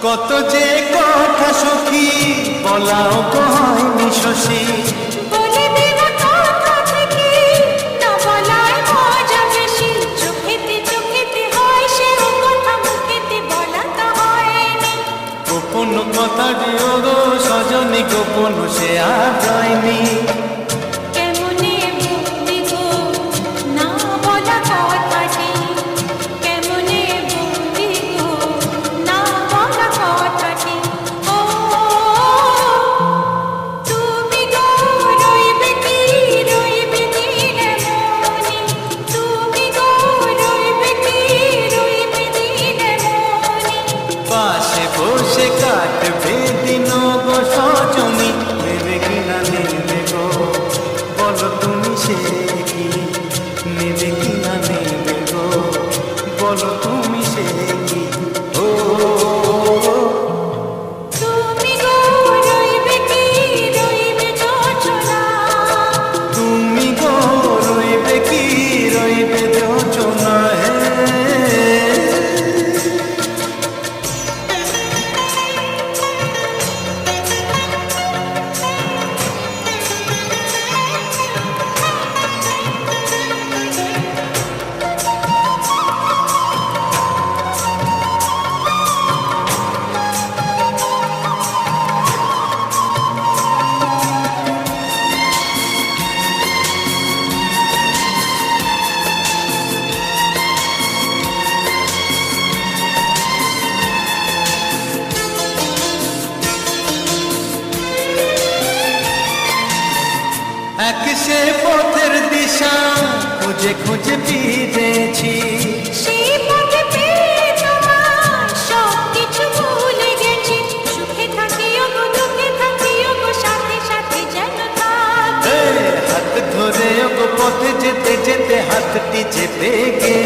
কত যে কথা সখী বলাও কয়নি শশী, বলে দেওয়া কথা থেকে না বলায় মজা বেশি। চোখেতে হয় সে কথা, মুখেতে বলা তা হয়নি। গোপন কথা দিও গো সজনী, গোপন সে আর যায়নি। কেমনে বলবি গো না বলা কথাটি, কেমনে বলবি গো না বলা কথাটি। ও তুমি গো রইবে কি দিনে মনি, তুমি গো রইবে কি দিনে মনি। পাশে বসে কাটবে দিন গো সজনী, নেবে কিনা নেবে গো বলো তুমি সে কি, নেবে কিনা নেবে গো বলো তুমি সে কি। ও তুমি গো রইবে কি যোচনা, তুমি গো রইবে কি যোচনা। এক সে পথের দিশা খুঁজে খুঁজে ফিরেছি, সেই পথে পেয়ে তোমার সব কিছু ভুলে গেছি। সুখে থাকিও গো দুঃখে থাকিও গো, সাথে সাথে যেন থাকি। হাত ধরে গো পথে যেতে যেতে হাতটি চেপে গেছি।